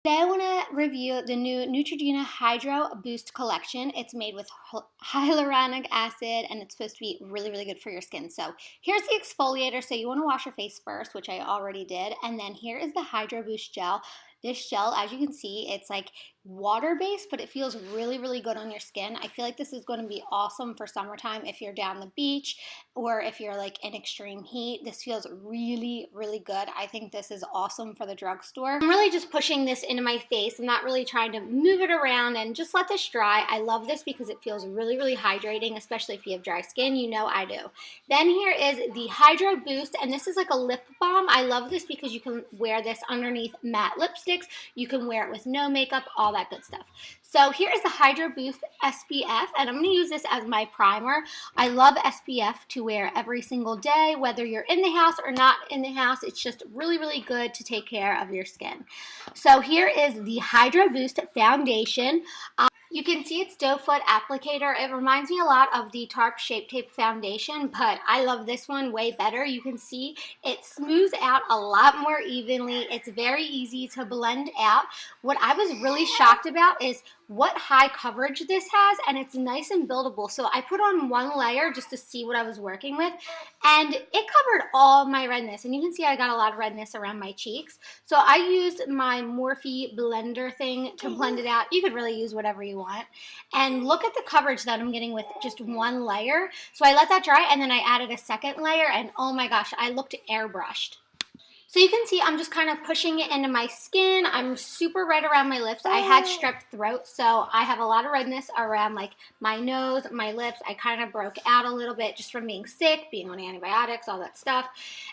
Today I want to review the new Neutrogena Hydro Boost collection. It's made with hyaluronic acid and it's supposed to be really, really good for your skin. So here's the exfoliator. So you want to wash your face first, which I already did. And then here is the Hydro Boost gel. This gel, as you can see, it's like water-based, but it feels really, really good on your skin. I feel like this is going to be awesome for summertime if you're down the beach or if you're like in extreme heat. This feels really, really good. I think this is awesome for the drugstore. I'm really just pushing this into my face. I'm not really trying to move it around and just let this dry. I love this because it feels really, really hydrating, especially if you have dry skin. You know I do. Then here is the Hydro Boost, and this is like a lip balm. I love this because you can wear this underneath matte lipsticks. You can wear it with no makeup, all that good stuff. So here is the Hydro Boost SPF, and I'm going to use this as my primer. I love SPF to wear every single day, whether you're in the house or not in the house. It's just really, really good to take care of your skin. So here is the Hydro Boost Foundation. You can see its doe foot applicator. It reminds me a lot of the Tarte Shape Tape foundation, but I love this one way better. You can see it smooths out a lot more evenly. It's very easy to blend out. What I was really shocked about is what high coverage this has, and it's nice and buildable. So I put on one layer just to see what I was working with, and it covered all my redness. And you can see I got a lot of redness around my cheeks. So I used my Morphe blender thing to blend it out. You could really use whatever you want. And look at the coverage that I'm getting with just one layer. So I let that dry, and then I added a second layer, and oh my gosh, I looked airbrushed. So you can see I'm just kind of pushing it into my skin. I'm super red around my lips. I had strep throat, so I have a lot of redness around like my nose, my lips. I kind of broke out a little bit just from being sick, being on antibiotics, all that stuff.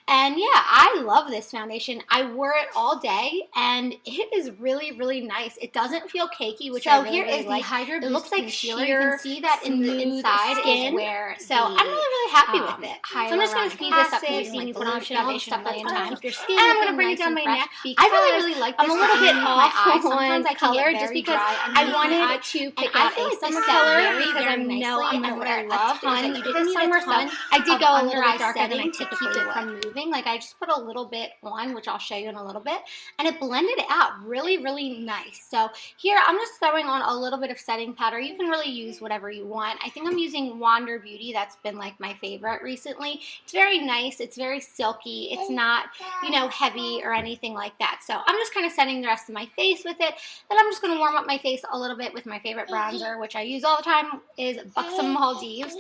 And yeah, I love this foundation. I wore it all day, and it is really, really nice. It doesn't feel cakey, which I really, really like. Hydro Boost. It looks like sheer. You can see that in the inside skin. So I'm really, really happy with it. So I'm just going to speed this up. You've seen me put on foundation stuff all the time. And I'm going to bring it down my neck because I really like this. I'm a little bit off on color just because I wanted to pick out a summer color because I know I'm going to wear a ton this summer. So I did go a little bit darker than I to keep it from moving. Like I just put a little bit on, which I'll show you in a little bit, and it blended it out really, really nice. So here I'm just throwing on a little bit of setting powder. You can really use whatever you want. I think I'm using Wander Beauty. That's been like my favorite recently. It's very nice. It's very silky. It's not, you know, heavy or anything like that. So I'm just kind of setting the rest of my face with it. Then I'm just going to warm up my face a little bit with my favorite bronzer, which I use all the time, is Buxom Maldives.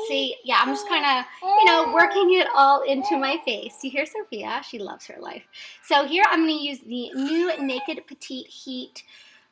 See, yeah, I'm just kind of, you know, working it all into my face. You hear Sophia? She loves her life. So here I'm going to use the new Naked Petite Heat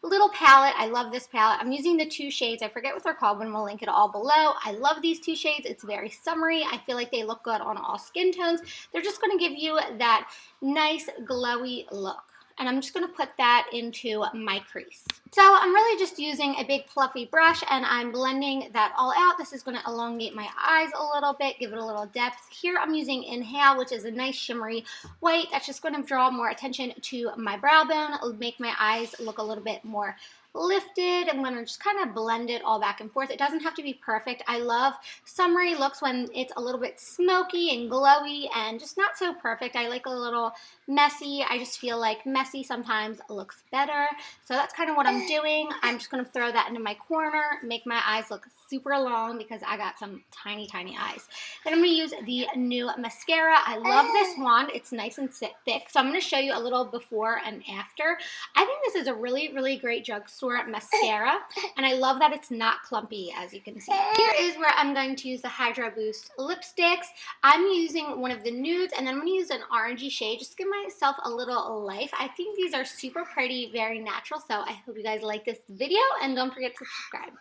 little palette. I love this palette. I'm using the two shades. I forget what they're called, but we'll link it all below. I love these two shades. It's very summery. I feel like they look good on all skin tones. They're just going to give you that nice glowy look. And I'm just going to put that into my crease. So I'm really just using a big fluffy brush and I'm blending that all out. This is going to elongate my eyes a little bit, give it a little depth. Here I'm using Inhale, which is a nice shimmery white. That's just going to draw more attention to my brow bone, make my eyes look a little bit more lifted. I'm going to just kind of blend it all back and forth. It doesn't have to be perfect. I love summery looks when it's a little bit smoky and glowy and just not so perfect. I like a little messy. I just feel like messy sometimes looks better. So that's kind of what I'm doing. I'm just going to throw that into my corner, make my eyes look super long because I got some tiny, tiny eyes. Then I'm going to use the new mascara. I love this wand. It's nice and thick. So I'm going to show you a little before and after. I think this is a really, really great drugstore mascara, and I love that it's not clumpy, as you can see. Here is where I'm going to use the Hydro Boost lipsticks. I'm using one of the nudes, and then I'm going to use an orangey shade just to give myself a little life. I think these are super pretty, very natural, so I hope you guys like this video, and don't forget to subscribe.